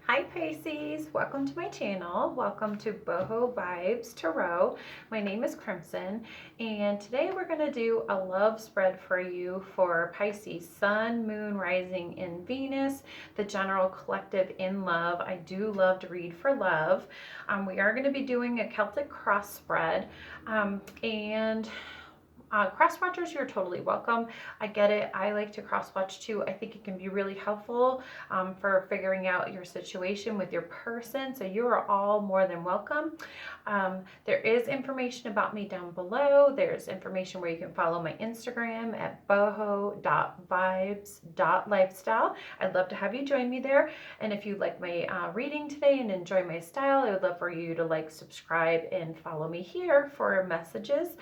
Hi Pisces, welcome to my channel. Welcome to Boho Vibes Tarot. My name is Crimson, and today we're going to do a love spread for you for Pisces, Sun, Moon, Rising in Venus, the general collective in love. I do love to read for love. We are going to be doing a Celtic cross spread, and cross watchers, you're totally welcome. I get it. I like to cross watch too. I think it can be really helpful for figuring out your situation with your person. So you are all more than welcome. There is information about me down below. There's information where you can follow my Instagram at boho.vibes.lifestyle. I'd love to have you join me there. And if you like my reading today and enjoy my style, I would love for you to like, subscribe, and follow me here for messages.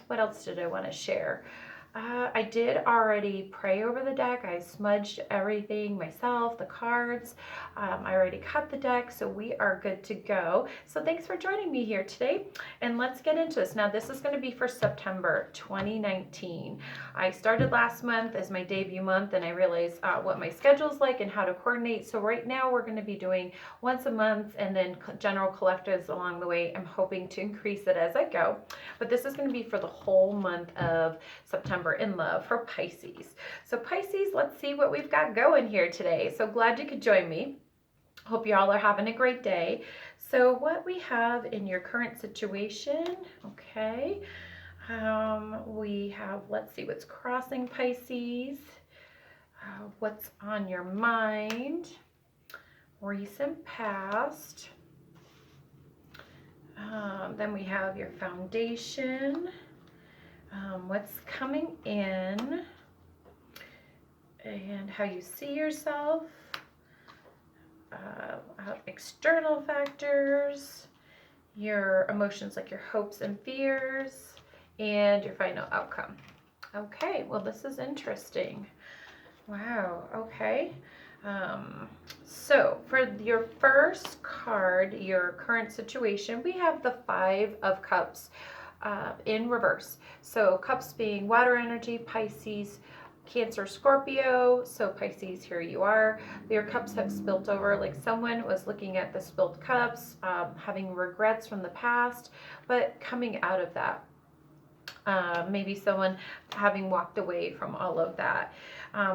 What else did I want to share? I did already pray over the deck. I smudged everything myself, the cards. I already cut the deck, so we are good to go. So thanks for joining me here today, and let's get into this. Now, this is going to be for September 2019. I started last month as my debut month, and I realized what my schedule's like and how to coordinate. So right now, we're going to be doing once a month and then general collectives along the way. I'm hoping to increase it as I go, but this is going to be for the whole month of September in love for Pisces. So Pisces, let's see what we've got going here today. So glad you could join me. Hope you all are having a great day. So what we have in your current situation, okay, we have, let's see what's crossing Pisces, what's on your mind, recent past, then we have your foundation, what's coming in, and how you see yourself, external factors, your emotions like your hopes and fears, and your final outcome. Okay, well, this is interesting. Wow, okay. So for your first card, your current situation, we have the Five of Cups in reverse. So cups being water energy, Pisces, Cancer, Scorpio. So Pisces, here you are. Your cups have spilt over, like someone was looking at the spilled cups, having regrets from the past, but coming out of that. Maybe someone having walked away from all of that.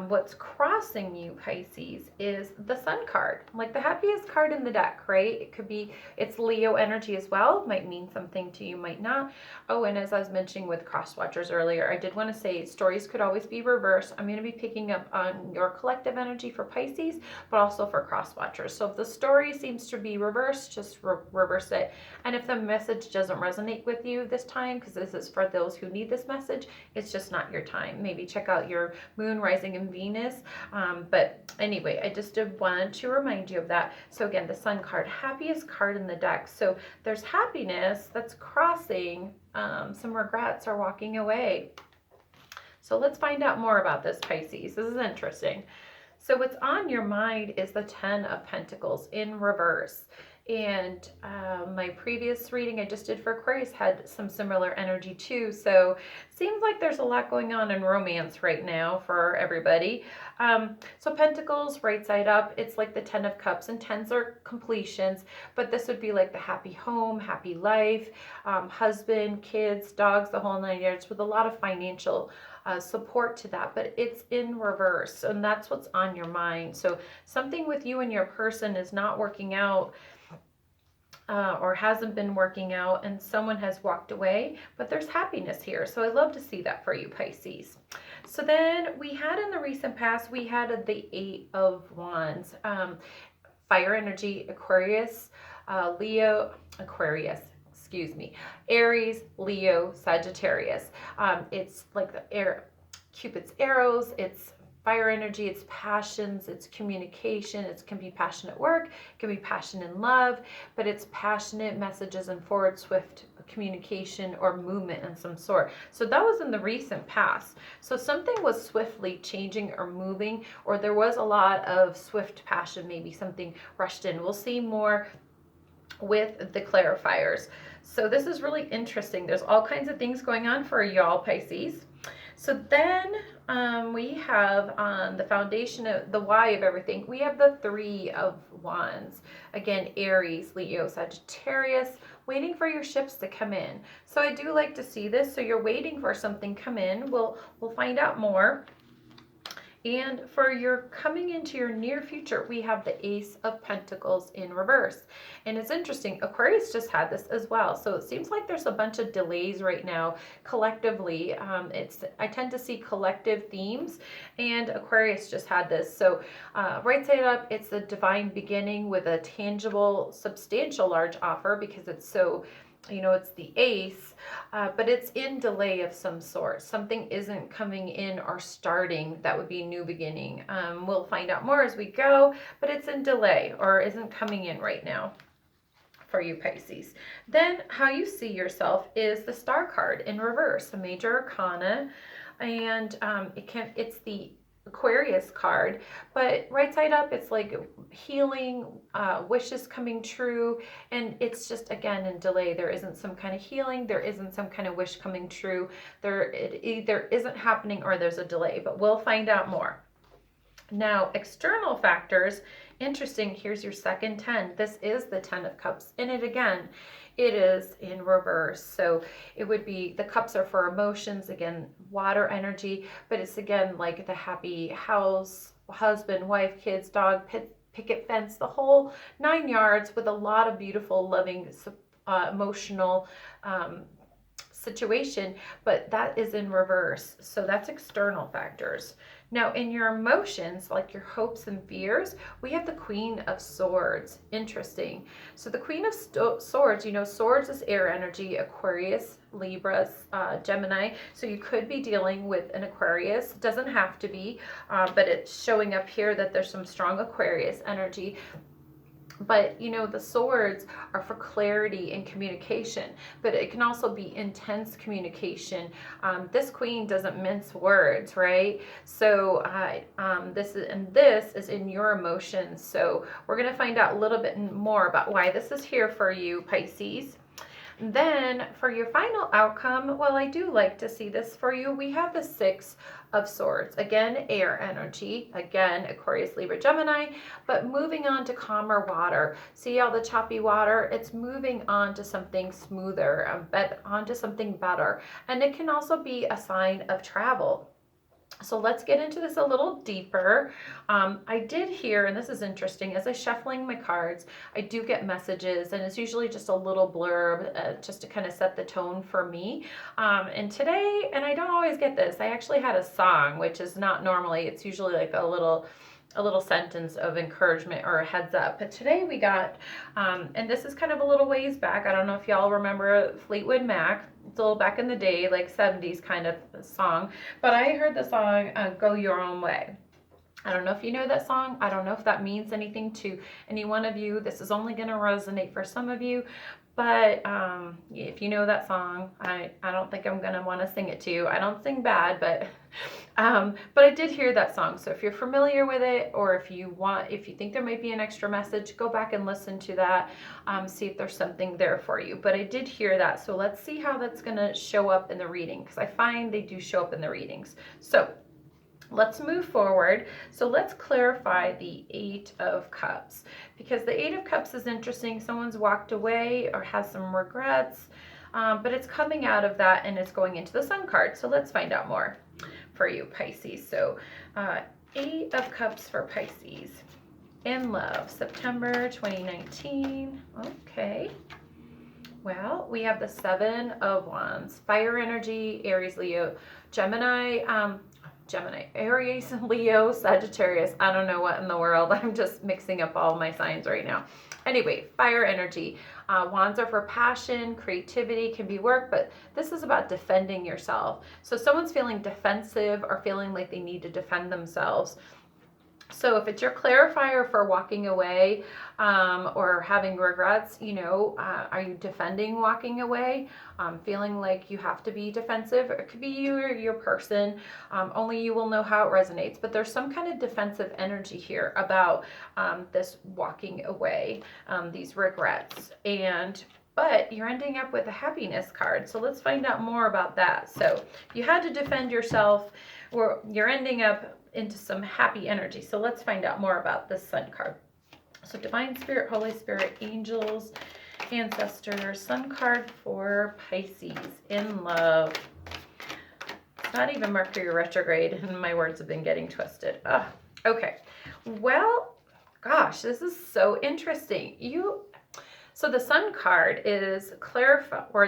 What's crossing you, Pisces, is the Sun card, like the happiest card in the deck, right? It could be, it's Leo energy as well. Might mean something to you, might not. Oh, and as I was mentioning with cross watchers earlier, I did want to say stories could always be reversed. I'm going to be picking up on your collective energy for Pisces, but also for cross watchers. So if the story seems to be reversed, just reverse it. And if the message doesn't resonate with you this time, because this is for those who need this message, it's just not your time. Maybe check out your Moon, Rising in Venus. But anyway, I just wanted to remind you of that. So again, the Sun card, happiest card in the deck. So there's happiness that's crossing some regrets or walking away. So let's find out more about this, Pisces. This is interesting. So what's on your mind is the Ten of Pentacles in reverse. And my previous reading I just did for Aquarius had some similar energy too. So it seems like there's a lot going on in romance right now for everybody. So Pentacles, right side up, it's like the Ten of Cups, and tens are completions, but this would be like the happy home, happy life, husband, kids, dogs, the whole 9 yards, with a lot of financial support to that, but it's in reverse, and that's what's on your mind. So something with you and your person is not working out, or hasn't been working out, and someone has walked away, but there's happiness here. So I love to see that for you, Pisces. So then we had in the recent past, we had the Eight of Wands, fire energy, Aquarius, Leo, Aquarius, excuse me, Aries, Leo, Sagittarius. It's like the Cupid's arrows, it's fire energy, it's passions, it's communication, it can be passion at work, it can be passion in love, but it's passionate messages and forward swift communication or movement in some sort. So that was in the recent past. So something was swiftly changing or moving, or there was a lot of swift passion, maybe something rushed in. We'll see more with the clarifiers. So this is really interesting. There's all kinds of things going on for y'all, Pisces. So then we have on the foundation of the why of everything, we have the Three of Wands. Again, Aries, Leo, Sagittarius, waiting for your ships to come in. So I do like to see this. So you're waiting for something come in. We'll find out more. And for your coming into your near future, we have the Ace of Pentacles in reverse. And it's interesting, Aquarius just had this as well. So it seems like there's a bunch of delays right now collectively. I tend to see collective themes, and Aquarius just had this. So right side up, it's the divine beginning with a tangible, substantial, large offer, because it's so, it's the ace, but it's in delay of some sort. Something isn't coming in or starting. That would be new beginning. We'll find out more as we go, but it's in delay or isn't coming in right now for you, Pisces. Then how you see yourself is the Star card in reverse, a major arcana, and it's the Aquarius card, but right side up, it's like healing, wishes coming true, and it's just, again, in delay. There isn't some kind of healing, there isn't some kind of wish coming true. It either isn't happening or there's a delay, but we'll find out more. Now, external factors, interesting, here's your second 10. This is the 10 of Cups. In it again, it is in reverse. So it would be, the cups are for emotions, again, water energy, but it's again like the happy house, husband, wife, kids, dog, picket fence, the whole 9 yards, with a lot of beautiful, loving, emotional situation, but that is in reverse. So that's external factors. Now, in your emotions, like your hopes and fears, we have the Queen of Swords. Interesting. So the Queen of Swords, swords is air energy, Aquarius, Libra, Gemini. So you could be dealing with an Aquarius. It doesn't have to be, but it's showing up here that there's some strong Aquarius energy. But the swords are for clarity and communication, but it can also be intense communication. This queen doesn't mince words, right? So this is in your emotions. So we're going to find out a little bit more about why this is here for you, Pisces. Then for your final outcome, well, I do like to see this for you. We have the Six of Swords. Again, air energy. Again, Aquarius, Libra, Gemini. But moving on to calmer water. See all the choppy water? It's moving on to something smoother, onto something better. And it can also be a sign of travel. So let's get into this a little deeper. I did hear, and this is interesting, as I shuffling my cards, I do get messages, and it's usually just a little blurb just to kind of set the tone for me. And today, and I don't always get this, I actually had a song, which is not normally, it's usually like a little sentence of encouragement or a heads up. But today we got, and this is kind of a little ways back. I don't know if y'all remember Fleetwood Mac. It's a little back in the day, like 70s kind of song. But I heard the song, Go Your Own Way. I don't know if you know that song. I don't know if that means anything to any one of you. This is only going to resonate for some of you. But if you know that song, I don't think I'm going to want to sing it to you. I don't sing bad, but I did hear that song. So if you're familiar with it, or if you think there might be an extra message, go back and listen to that, see if there's something there for you. But I did hear that. So let's see how that's going to show up in the reading, because I find they do show up in the readings. So let's move forward. So let's clarify the Eight of Cups, because the Eight of Cups is interesting. Someone's walked away or has some regrets, but it's coming out of that and it's going into the Sun card. So let's find out more for you, Pisces. So Eight of Cups for Pisces in love, September 2019. Okay. Well, we have the Seven of Wands, fire energy, Aries, Leo, Gemini, Aries, Leo, Sagittarius. I don't know what in the world. I'm just mixing up all my signs right now. Anyway, fire energy. Wands are for passion, creativity, can be work, but this is about defending yourself. So someone's feeling defensive or feeling like they need to defend themselves. So if it's your clarifier for walking away or having regrets, are you defending walking away, feeling like you have to be defensive? It could be you or your person. Only you will know how it resonates. But there's some kind of defensive energy here about this walking away, these regrets. And but you're ending up with a happiness card. So let's find out more about that. So you had to defend yourself, or you're ending up into some happy energy. So let's find out more about this Sun card. So Divine Spirit, Holy Spirit, angels, ancestors, Sun card for Pisces, in love. It's not even Mercury retrograde, and my words have been getting twisted. Okay. Well, gosh, this is so interesting. So the Sun card is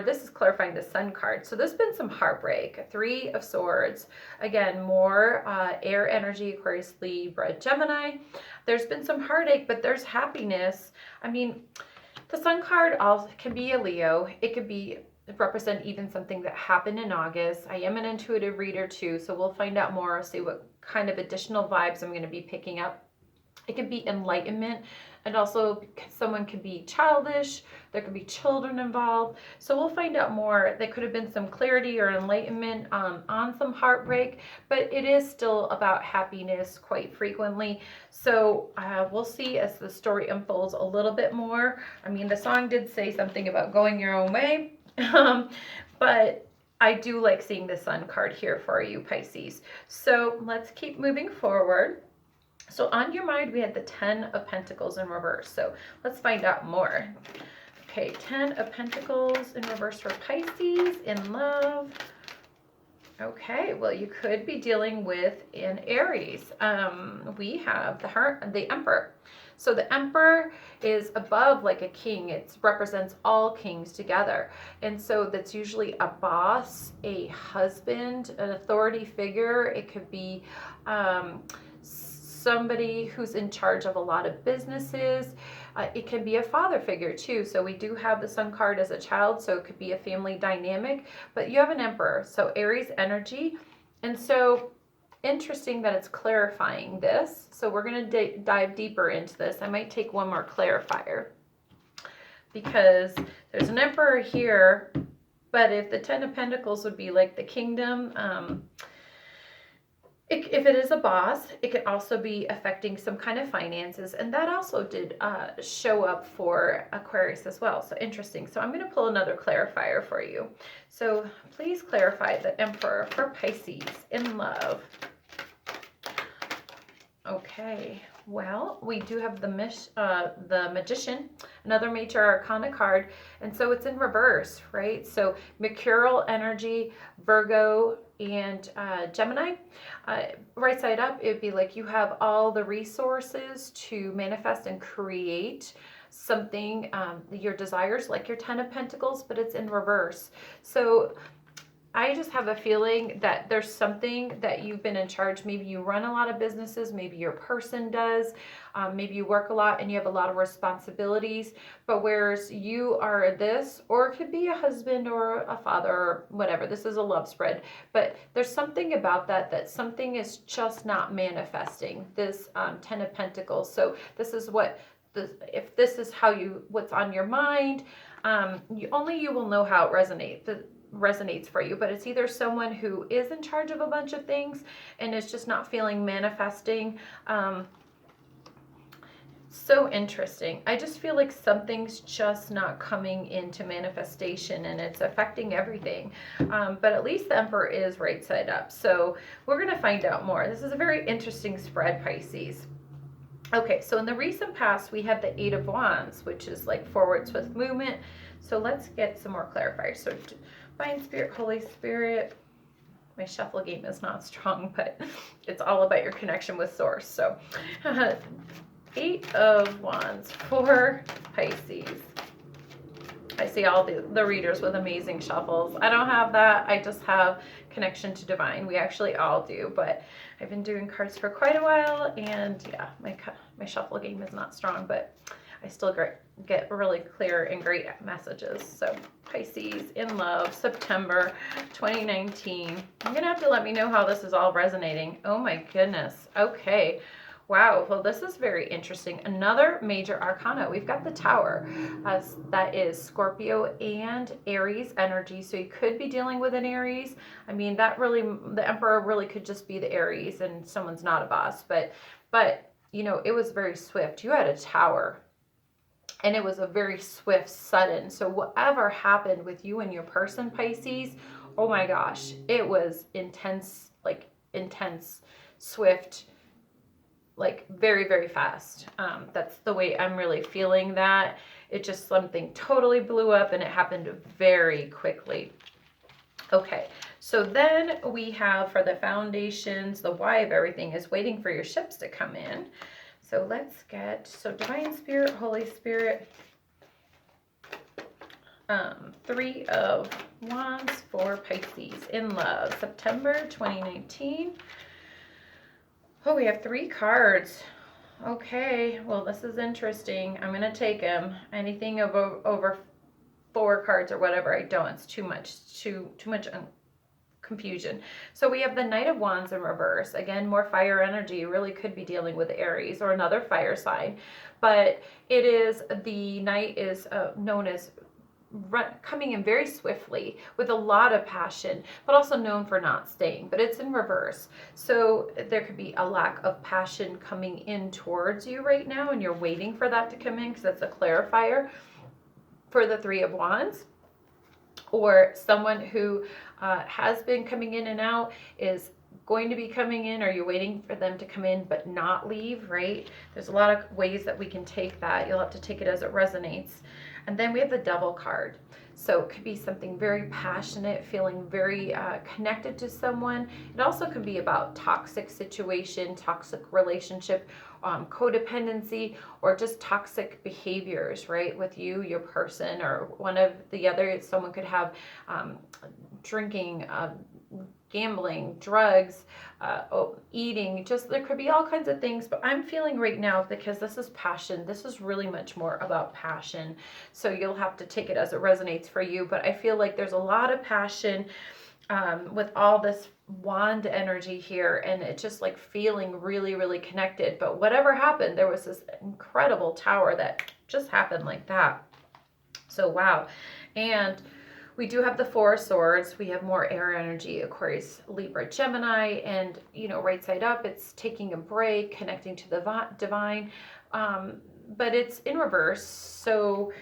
this is clarifying the Sun card. So there's been some heartbreak. 3 of Swords. Again, more air energy, Aquarius, Libra, Gemini. There's been some heartache, but there's happiness. I mean, the Sun card also can be a Leo. It could be represent even something that happened in August. I am an intuitive reader too, so we'll find out more, see what kind of additional vibes I'm going to be picking up. It can be enlightenment, and also someone could be childish. There could be children involved. So we'll find out more. There could have been some clarity or enlightenment on some heartbreak, but it is still about happiness quite frequently. So we'll see as the story unfolds a little bit more. I mean, the song did say something about going your own way, but I do like seeing the Sun card here for you, Pisces. So let's keep moving forward. So on your mind, we had the 10 of Pentacles in reverse. So let's find out more. Okay, 10 of Pentacles in reverse for Pisces, in love. Okay, well, you could be dealing with an Aries. We have the Emperor. So the Emperor is above like a king. It represents all kings together. And so that's usually a boss, a husband, an authority figure. It could be somebody who's in charge of a lot of businesses. It can be a father figure too. So we do have the Sun card as a child, so it could be a family dynamic, but you have an Emperor, so Aries energy. And so interesting that it's clarifying this. So we're going to dive deeper into this. I might take one more clarifier because there's an Emperor here, but if the 10 of Pentacles would be like the kingdom, if it is a boss, it could also be affecting some kind of finances, and that also did show up for Aquarius as well. So interesting. So I'm going to pull another clarifier for you. So please clarify the Emperor for Pisces, in love. Okay. Well, we do have the Magician, another major arcana card, and so it's in reverse, right? So Mercurial energy, Virgo, and Gemini. Right side up, it'd be like you have all the resources to manifest and create something, your desires, like your 10 of Pentacles, but it's in reverse. So I just have a feeling that there's something that you've been in charge. Maybe you run a lot of businesses. Maybe your person does. Maybe you work a lot and you have a lot of responsibilities. But whereas you are this, or it could be a husband or a father or whatever. This is a love spread. But there's something about that something is just not manifesting. This 10 of Pentacles. So this is if this is what's on your mind, only you will know how it resonates for you, but it's either someone who is in charge of a bunch of things and is just not feeling manifesting. So interesting. I just feel like something's just not coming into manifestation and it's affecting everything. But at least the Emperor is right side up. So we're going to find out more. This is a very interesting spread, Pisces. Okay, so in the recent past, we had the 8 of Wands, which is like forward swift movement. So let's get some more clarifiers. So Divine Spirit, Holy Spirit. My shuffle game is not strong, but it's all about your connection with Source. So 8 of Wands for Pisces. I see all the readers with amazing shuffles. I don't have that. I just have connection to divine. We actually all do, but I've been doing cards for quite a while, and yeah, my shuffle game is not strong, but I still get really clear and great messages. So Pisces, in love, September 2019. You're going to have to let me know how this is all resonating. Oh my goodness. Okay. Wow. Well, this is very interesting. Another major arcana. We've got the Tower. That is Scorpio and Aries energy. So you could be dealing with an Aries. I mean, the Emperor really could just be the Aries and someone's not a boss. But you know, it was very swift. You had a Tower. and it was a very swift, sudden. So whatever happened with you and your person, Pisces, oh my gosh, it was intense, like intense, swift, like very, very fast. That's the way I'm really feeling that. It just, something totally blew up and it happened very quickly. Okay, so then we have for the foundations, the why of everything is waiting for your ships to come in. So let's get, so Divine Spirit, Holy Spirit, 3 of Wands for Pisces in love, September 2019. Oh, we have 3 cards. Okay, well, this is interesting. I'm going to take them. Anything over 4 cards or whatever, I don't. It's too much, too much confusion. So we have the Knight of Wands in reverse. Again, more fire energy. You really could be dealing with Aries or another fire sign. But it is, the Knight is known as coming in very swiftly with a lot of passion, but also known for not staying. But it's in reverse. So there could be a lack of passion coming in towards you right now, and you're waiting for that to come in because that's a clarifier for the 3 of Wands. Or someone who has been coming in and out is going to be coming in, or you're waiting for them to come in but not leave, right? There's a lot of ways that we can take that. You'll have to take it as it resonates. And then we have the Devil card. So it could be something very passionate, feeling very connected to someone. It also could be about toxic situation, toxic relationship, codependency, or just toxic behaviors, right? With you, your person, or one of the other. Someone could have drinking, gambling, drugs, eating, just, there could be all kinds of things. But I'm feeling right now, because this is passion, this is really much more about passion. So you'll have to take it as it resonates for you. But I feel like there's a lot of passion with all this wand energy here, and it's just like feeling really, really connected. But whatever happened, there was this incredible tower that just happened like that. So wow. And we do have the 4 of Swords. We have more air energy, Aquarius, Libra, Gemini, and, you know, right side up, it's taking a break, connecting to the divine, but it's in reverse. So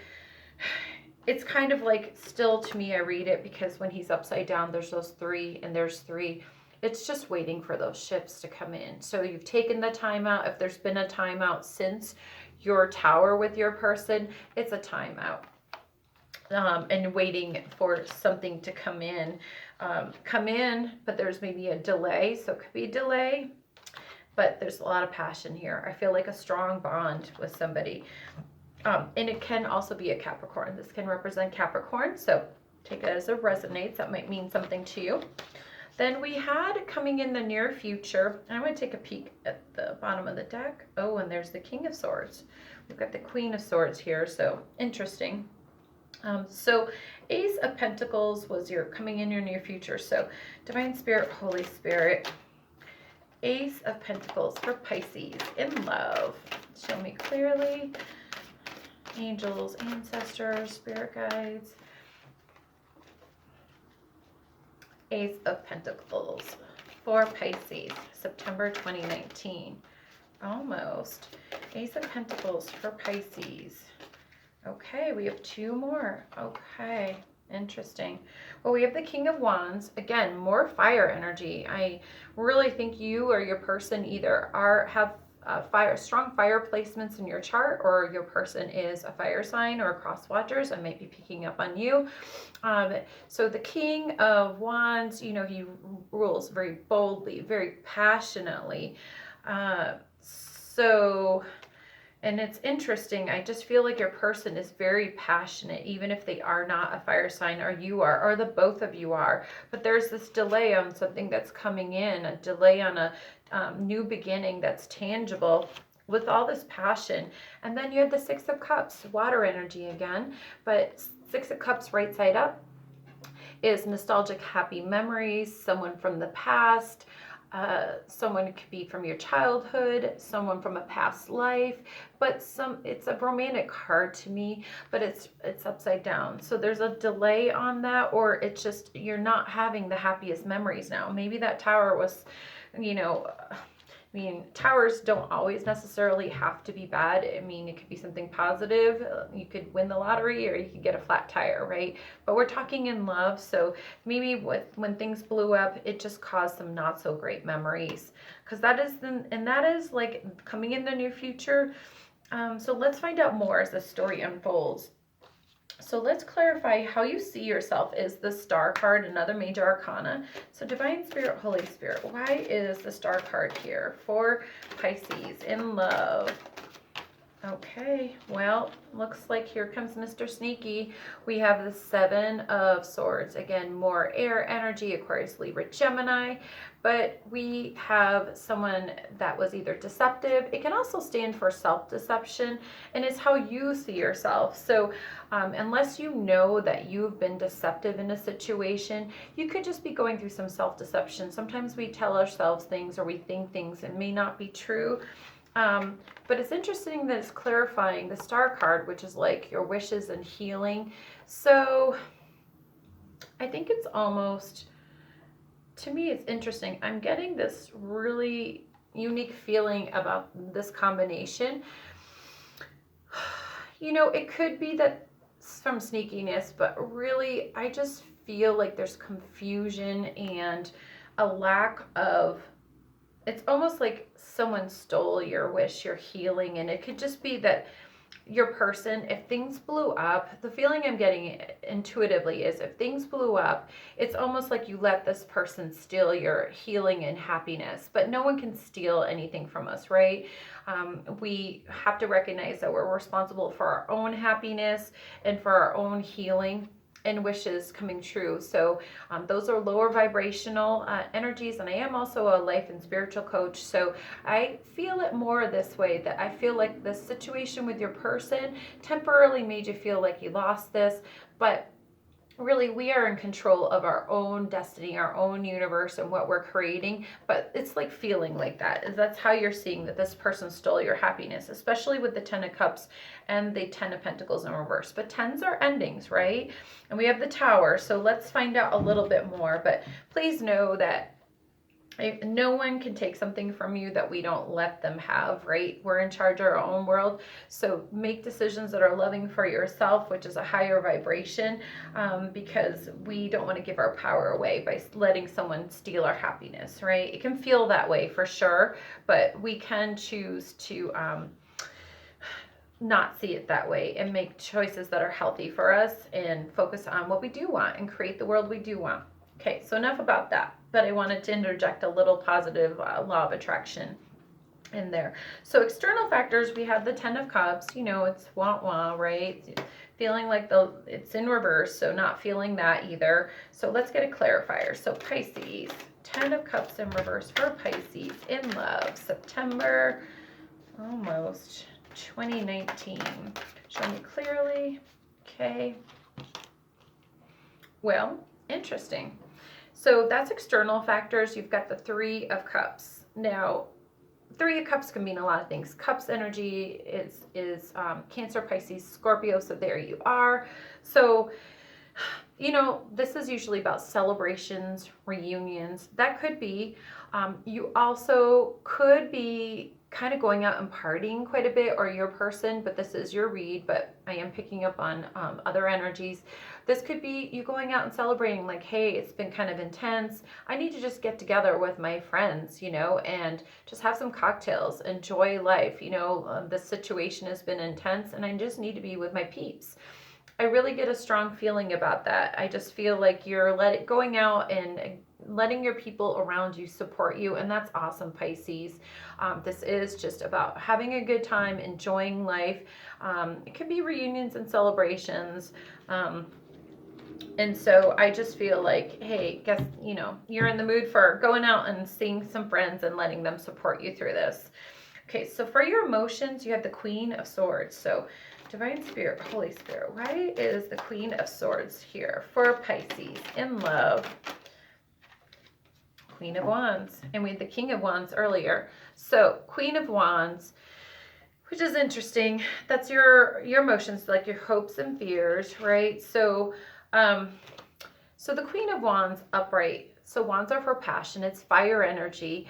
it's kind of like, still to me, I read it because when he's upside down, there's those 3 and there's 3. It's just waiting for those ships to come in. So you've taken the time out. If there's been a timeout since your tower with your person, it's a timeout. And waiting for something to come in, but there's maybe a delay. So it could be a delay, but there's a lot of passion here. I feel like a strong bond with somebody. And it can also be a Capricorn. This can represent Capricorn. So take it as it resonates. That might mean something to you. Then we had coming in the near future, and I'm going to take a peek at the bottom of the deck. Oh, and there's the King of Swords. We've got the Queen of Swords here. So interesting. So Ace of Pentacles was your coming in your near future. So Divine Spirit, Holy Spirit, Ace of Pentacles for Pisces in love. Show me clearly. Angels, ancestors, spirit guides. Ace of Pentacles for Pisces, September 2019. Almost. Ace of Pentacles for Pisces. Okay, we have 2 more. Okay, interesting. Well, we have the King of Wands. Again, more fire energy. I really think you or your person either have strong fire placements in your chart, or your person is a fire sign or a cross watchers. I might be picking up on you. So the King of Wands, you know, he rules very boldly, very passionately. And it's interesting. I just feel like your person is very passionate, even if they are not a fire sign, or you are, or the both of you are. But there's this delay on something that's coming in, a delay on a new beginning that's tangible with all this passion. And then you have the 6 of Cups, water energy again. But 6 of Cups right side up is nostalgic, happy memories, someone from the past. Someone could be from your childhood, someone from a past life, but it's a romantic card to me, but it's upside down. So there's a delay on that, or it's just you're not having the happiest memories now. Maybe that tower was, you know, I mean, towers don't always necessarily have to be bad. I mean, it could be something positive. You could win the lottery, or you could get a flat tire, right? But we're talking in love, so maybe when things blew up, it just caused some not so great memories, because that is like coming in the near future. So let's find out more as the story unfolds. So let's clarify how you see yourself is the Star card, another major arcana. So Divine Spirit, Holy Spirit, why is the Star card here for Pisces in love? Okay, well, looks like here comes Mr. Sneaky. We have the Seven of Swords. Again, more air energy, Aquarius, Libra, Gemini. But we have someone that was either deceptive. It can also stand for self-deception, and it's how you see yourself. So unless you know that you've been deceptive in a situation, you could just be going through some self-deception. Sometimes we tell ourselves things or we think things that may not be true. But it's interesting that it's clarifying the Star card, which is like your wishes and healing. So I think it's almost, to me, it's interesting. I'm getting this really unique feeling about this combination. You know, it could be that from sneakiness, but really, I just feel like there's confusion and a lack of, it's almost like someone stole your wish, your healing, and it could just be that your person, if things blew up, the feeling I'm getting intuitively is if things blew up, it's almost like you let this person steal your healing and happiness, but no one can steal anything from us, right? We have to recognize that we're responsible for our own happiness and for our own healing and wishes coming true. So those are lower vibrational energies, and I am also a life and spiritual coach, so I feel it more this way, that I feel like this situation with your person temporarily made you feel like you lost this, but really we are in control of our own destiny, our own universe, and what we're creating. But it's like feeling like that, that's how you're seeing that this person stole your happiness, especially with the 10 of Cups and the 10 of Pentacles in reverse. But 10s are endings, right? And we have the Tower, so let's find out a little bit more. But please know that no one can take something from you that we don't let them have, right? We're in charge of our own world. So make decisions that are loving for yourself, which is a higher vibration, because we don't want to give our power away by letting someone steal our happiness, right? It can feel that way for sure, but we can choose to not see it that way and make choices that are healthy for us and focus on what we do want and create the world we do want. Okay, so enough about that, but I wanted to interject a little positive law of attraction in there. So external factors, we have the 10 of Cups, you know, it's wah-wah, right? Feeling like it's in reverse, so not feeling that either. So let's get a clarifier. So Pisces, 10 of Cups in reverse for Pisces in love, September, almost 2019. Show me clearly. Okay. Well, interesting. So that's external factors. You've got the 3 of Cups. Now, 3 of Cups can mean a lot of things. Cups energy is Cancer, Pisces, Scorpio, so there you are. So, you know, this is usually about celebrations, reunions. That could be. You also could be kind of going out and partying quite a bit, or your person, but this is your read, but I am picking up on other energies. This could be you going out and celebrating, like, hey, it's been kind of intense. I need to just get together with my friends, you know, and just have some cocktails, enjoy life. You know, this situation has been intense and I just need to be with my peeps. I really get a strong feeling about that. I just feel like you're going out and letting your people around you support you, and that's awesome, Pisces. This is just about having a good time, enjoying life. It could be reunions and celebrations. And so I just feel like, hey, guess, you know, you're in the mood for going out and seeing some friends and letting them support you through this. Okay, so for your emotions, you have the Queen of Swords. So Divine Spirit, Holy Spirit, why is the Queen of Swords here for Pisces in love? Queen of Wands, and we had the King of Wands earlier. So Queen of Wands, which is interesting. That's your emotions, like your hopes and fears, right? So, so the Queen of Wands upright. So wands are for passion. It's fire energy.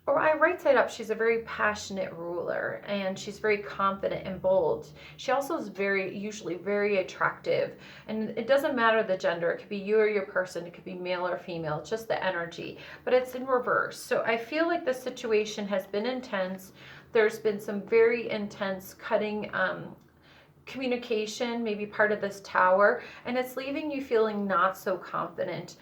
Or I right side up, she's a very passionate ruler and she's very confident and bold. She also is usually very attractive. And it doesn't matter the gender. It could be you or your person. It could be male or female. It's just the energy. But it's in reverse. So I feel like the situation has been intense. There's been some very intense cutting communication, maybe part of this tower. And it's leaving you feeling not so confident.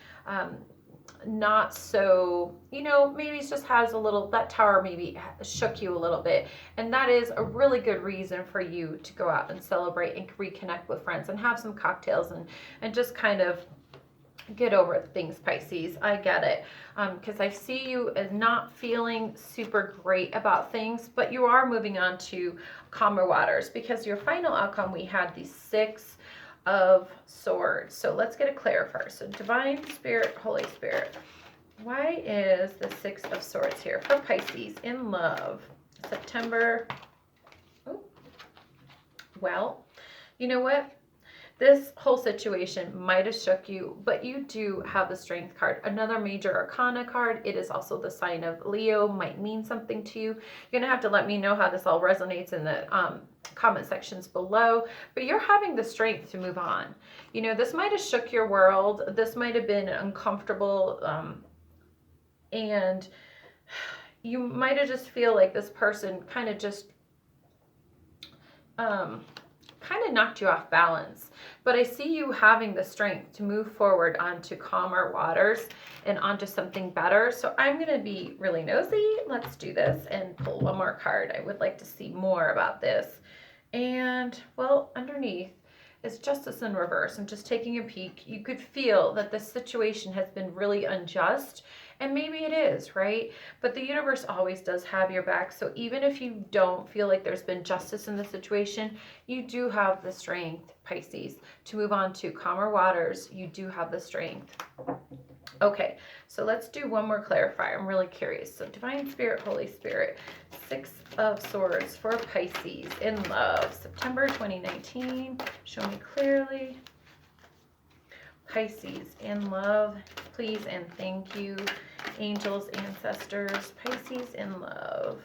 Not so, maybe it just has a little, that tower maybe shook you a little bit. And that is a really good reason for you to go out and celebrate and reconnect with friends and have some cocktails and just kind of get over things, Pisces. I get it. Because I see you as not feeling super great about things, but you are moving on to calmer waters because your final outcome, we had the Six of Swords. So let's get it clear first. So Divine Spirit, Holy Spirit, why is the Six of Swords here for Pisces in love? September. Oh, well, you know what? This whole situation might have shook you, but you do have the Strength card. Another major arcana card. It is also the sign of Leo, might mean something to you. You're going to have to let me know how this all resonates in the comment sections below, but you're having the strength to move on. This might have shook your world. This might have been uncomfortable, and you might have just feel like this person kind of just knocked you off balance. But I see you having the strength to move forward onto calmer waters and onto something better. So I'm going to be really nosy. Let's do this and pull one more card. I would like to see more about this. And, well, underneath is Justice in reverse. And just taking a peek, you could feel that this situation has been really unjust. And maybe it is, right? But the universe always does have your back. So even if you don't feel like there's been justice in the situation, you do have the strength, Pisces, to move on to calmer waters. You do have the strength. Okay, so let's do one more clarifier. I'm really curious. So Divine Spirit, Holy Spirit, Six of Swords for Pisces in love, September 2019. Show me clearly. Pisces in love, please and thank you. Angels, ancestors, Pisces in love.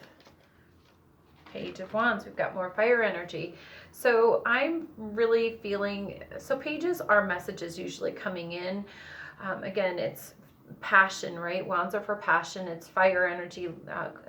Page of Wands, we've got more fire energy. So I'm really feeling, so pages are messages usually coming in. Again, it's passion, right? Wands are for passion. It's fire energy,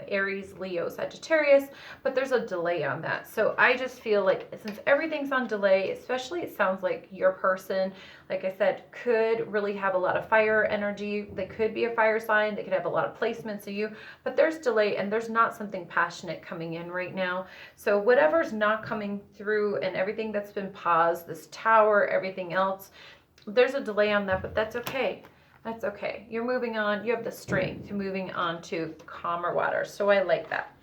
Aries, Leo, Sagittarius, but there's a delay on that. So I just feel like since everything's on delay, especially it sounds like your person, like I said, could really have a lot of fire energy. They could be a fire sign. They could have a lot of placements of you, but there's delay and there's not something passionate coming in right now. So whatever's not coming through and everything that's been paused, this tower, everything else, there's a delay on that, but that's okay. That's okay. You're moving on. You have the strength to moving on to calmer waters. So I like that.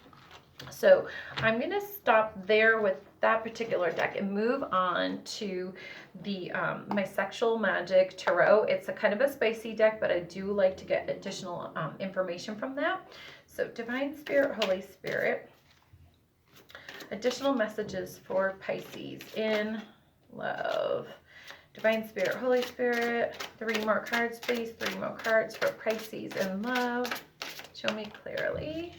So I'm going to stop there with that particular deck and move on to the my Sexual Magic Tarot. It's a kind of a spicy deck, but I do like to get additional information from that. So Divine Spirit, Holy Spirit, additional messages for Pisces in love. Divine Spirit, Holy Spirit, 3 more cards, please. 3 more cards for Pisces in love. Show me clearly.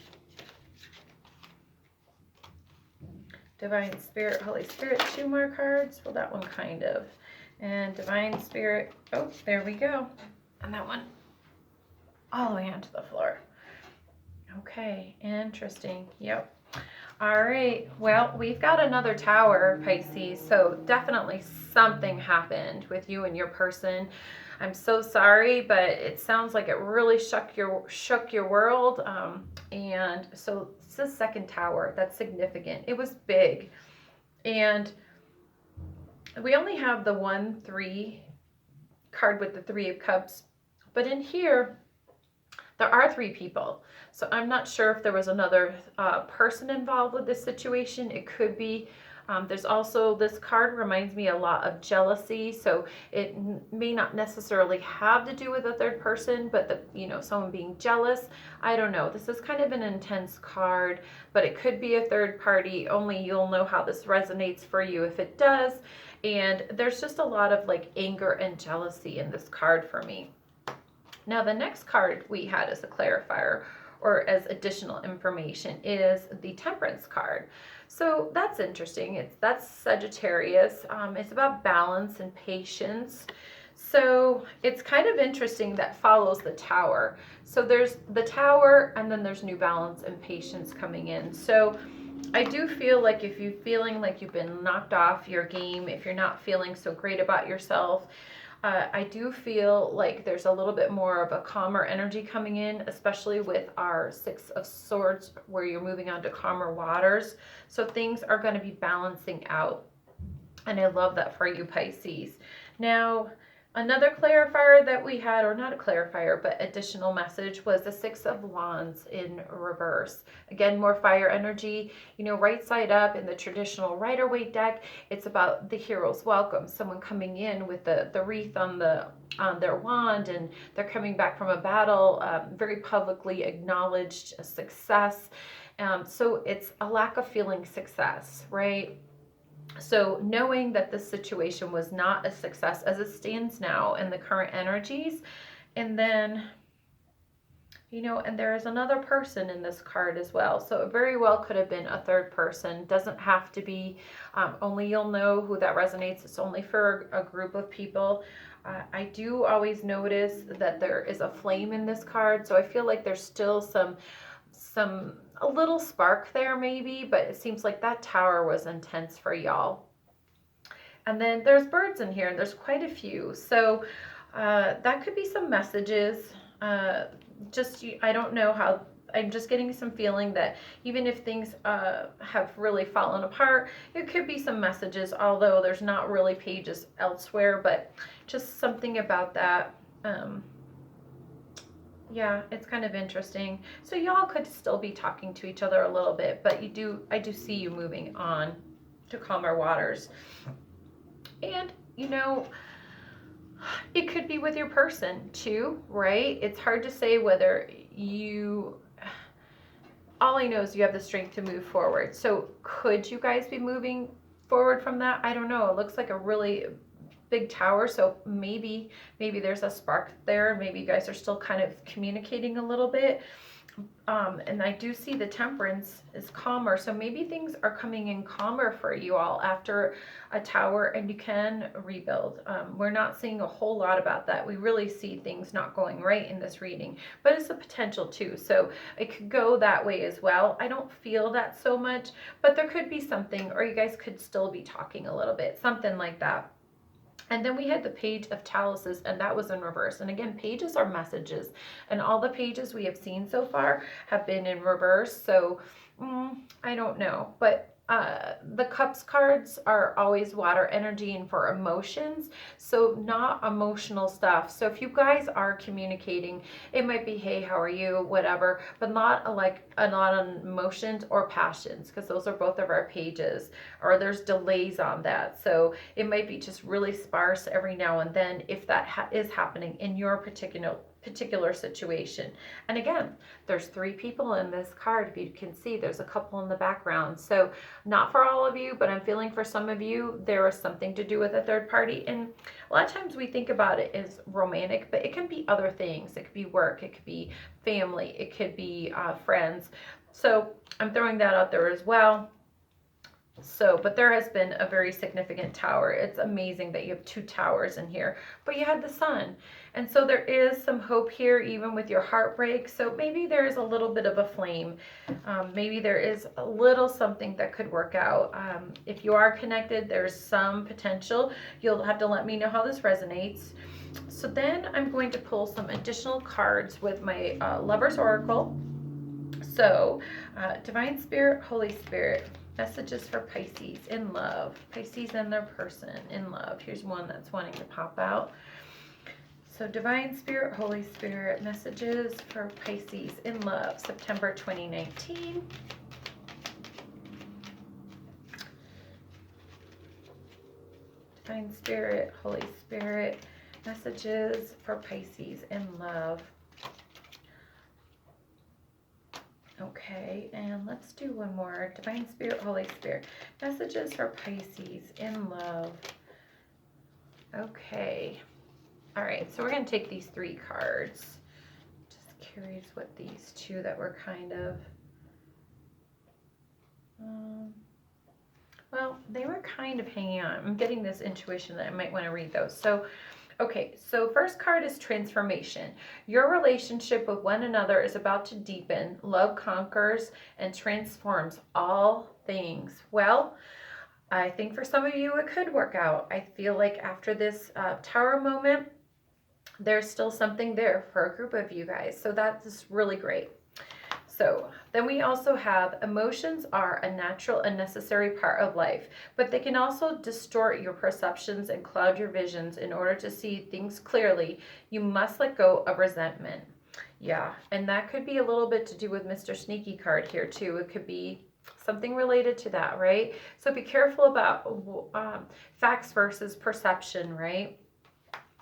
Divine Spirit, Holy Spirit, 2 more cards. Well, that one kind of. And Divine Spirit, oh, there we go. And that one all the way onto the floor. Okay, interesting. Yep. All right, well, we've got another tower, Pisces, so definitely something happened with you and your person. I'm so sorry, but it sounds like it really shook your world. And so it's the second tower. That's significant. It was big. And we only have the 1-3 card with the 3 of Cups, but in here, there are 3 people. So I'm not sure if there was another person involved with this situation. It could be. There's also, this card reminds me a lot of jealousy. So it may not necessarily have to do with a third person, but someone being jealous. I don't know. This is kind of an intense card, but it could be a third party. Only you'll know how this resonates for you if it does. And there's just a lot of like anger and jealousy in this card for me. Now, the next card we had as a clarifier or as additional information is the Temperance card. So that's interesting. That's Sagittarius. It's about balance and patience. So it's kind of interesting that follows the Tower. So there's the Tower, and then there's new balance and patience coming in. So I do feel like if you're feeling like you've been knocked off your game, if you're not feeling so great about yourself, I do feel like there's a little bit more of a calmer energy coming in, especially with our Six of Swords, where you're moving on to calmer waters. So things are going to be balancing out. And I love that for you, Pisces. Now, another clarifier that we had, or not a clarifier, but additional message, was the Six of Wands in reverse. Again, more fire energy, you know, right side up in the traditional Rider-Waite deck. It's about the hero's welcome, someone coming in with the wreath on their wand, and they're coming back from a battle, very publicly acknowledged success. So it's a lack of feeling success, right? So knowing that this situation was not a success as it stands now in the current energies, and then, you know, and there is another person in this card as well. So it very well could have been a third person. Doesn't have to be, only you'll know who that resonates. It's only for a group of people. I do always notice that there is a flame in this card. So I feel like there's still a little spark there maybe, but it seems like that Tower was intense for y'all. And then there's birds in here, and there's quite a few. So that could be some messages. I don't know how, I'm just getting some feeling that even if things have really fallen apart, it could be some messages, although there's not really pages elsewhere, but just something about that. Yeah, it's kind of interesting. So y'all could still be talking to each other a little bit, but I do see you moving on to calmer waters. And, you know, it could be with your person too, right? It's hard to say whether all I know is you have the strength to move forward. So could you guys be moving forward from that? I don't know. It looks like a really big Tower, so maybe there's a spark there. Maybe you guys are still kind of communicating a little bit. And I do see the Temperance is calmer, so maybe things are coming in calmer for you all after a Tower, and you can rebuild. We're not seeing a whole lot about that. We really see things not going right in this reading, but it's a potential too, so it could go that way as well. I don't feel that so much, but there could be something, or you guys could still be talking a little bit, something like that. And then we had the Page of Chalices, and that was in reverse. And again, pages are messages, and all the pages we have seen so far have been in reverse. So I don't know, but the Cups cards are always water energy and for emotions, so not emotional stuff. So if you guys are communicating, it might be, hey, how are you, whatever, but not on emotions or passions, because those are both of our pages, or there's delays on that. So it might be just really sparse every now and then if that is happening in your particular situation. And again, there's 3 people in this card. If you can see, there's a couple in the background. So not for all of you, but I'm feeling for some of you there is something to do with a third party. And a lot of times we think about it as romantic, but it can be other things. It could be work, it could be family, it could be friends. So I'm throwing that out there as well. So, but there has been a very significant Tower. It's amazing that you have 2 towers in here, but you had the Sun. And so there is some hope here, even with your heartbreak. So maybe there is a little bit of a flame. Maybe there is a little something that could work out. If you are connected, there's some potential. You'll have to let me know how this resonates. So then I'm going to pull some additional cards with my Lover's Oracle. So Divine Spirit, Holy Spirit, messages for Pisces in love. Pisces and their person in love. Here's one that's wanting to pop out. So Divine Spirit, Holy Spirit, messages for Pisces in love, September 2019. Divine Spirit, Holy Spirit, messages for Pisces in love. Okay, and let's do one more. Divine Spirit, Holy Spirit, messages for Pisces in love. Okay. All right, so we're going to take these 3 cards. Just curious what these two that were kind of, well, they were kind of hanging on. I'm getting this intuition that I might want to read those. So, okay, so first card is transformation. Your relationship with one another is about to deepen. Love conquers and transforms all things. Well, I think for some of you it could work out. I feel like after this Tower moment, there's still something there for a group of you guys. So that's really great. So then we also have emotions are a natural and necessary part of life, but they can also distort your perceptions and cloud your visions. In order to see things clearly, you must let go of resentment. Yeah, and that could be a little bit to do with Mr. Sneaky card here too. It could be something related to that, right? So be careful about facts versus perception, right?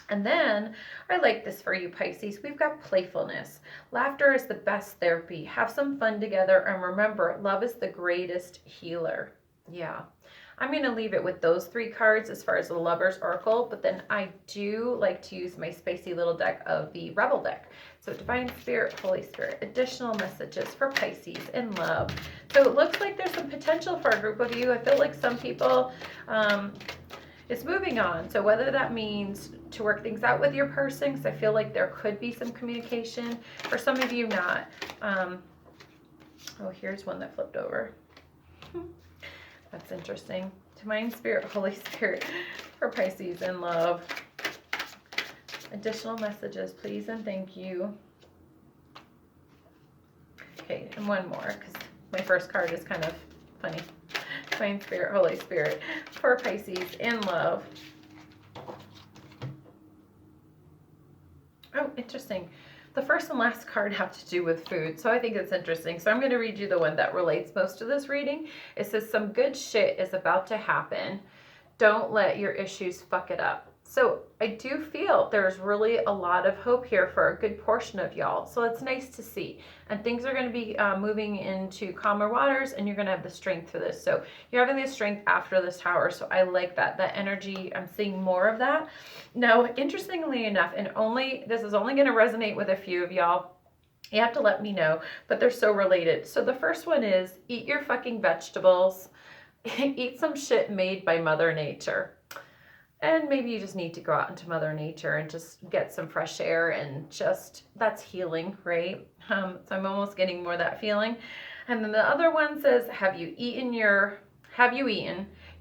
And then, I like this for you, Pisces. We've got playfulness. Laughter is the best therapy. Have some fun together, and remember, love is the greatest healer. Yeah. I'm going to leave it with those three cards as far as the Lover's Oracle, but then I do like to use my spicy little deck of the Rebel deck. So Divine Spirit, Holy Spirit, additional messages for Pisces in love. So it looks like there's some potential for a group of you. I feel like some people, it's moving on. So whether that means to work things out with your person, because I feel like there could be some communication. For some of you, not. Oh, here's one that flipped over. That's interesting. Divine Spirit, Holy Spirit for Pisces in love. Additional messages, please and thank you. Okay, and one more, because my first card is kind of funny. Divine Spirit, Holy Spirit for Pisces in love. Oh, interesting. The first and last card have to do with food, so I think it's interesting. So I'm going to read you the one that relates most to this reading. It says, some good shit is about to happen. Don't let your issues fuck it up. So I do feel there's really a lot of hope here for a good portion of y'all. So it's nice to see. And things are going to be moving into calmer waters, and you're going to have the strength for this. So you're having the strength after this Tower. So I like that. That energy, I'm seeing more of that. Now, interestingly enough, and this is only going to resonate with a few of y'all. You have to let me know, but they're so related. So the first one is eat your fucking vegetables. Eat some shit made by Mother Nature. And maybe you just need to go out into Mother Nature and just get some fresh air, and just, that's healing, right? So I'm almost getting more of that feeling. And then the other one says, have you eaten?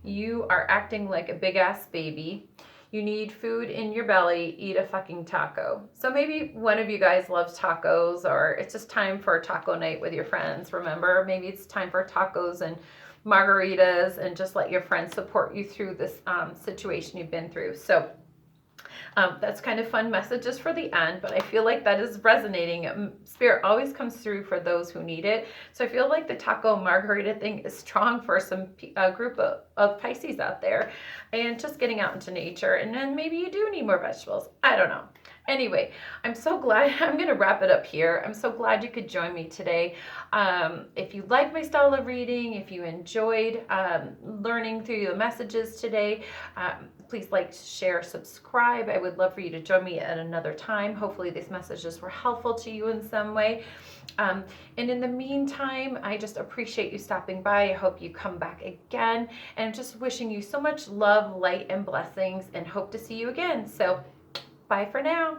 You are acting like a big ass baby. You need food in your belly. Eat a fucking taco. So maybe one of you guys loves tacos, or it's just time for a taco night with your friends. Remember, maybe it's time for tacos and margaritas, and just let your friends support you through this situation you've been through. So that's kind of fun messages for the end, but I feel like that is resonating. Spirit always comes through for those who need it. So I feel like the taco margarita thing is strong for some group of Pisces out there, and just getting out into nature. And then maybe you do need more vegetables. I don't know. Anyway, I'm so glad. I'm going to wrap it up here. I'm so glad you could join me today. If you like my style of reading, if you enjoyed learning through the messages today, please like, share, subscribe. I would love for you to join me at another time. Hopefully these messages were helpful to you in some way. And in the meantime, I just appreciate you stopping by. I hope you come back again, and just wishing you so much love, light, and blessings, and hope to see you again. So bye for now.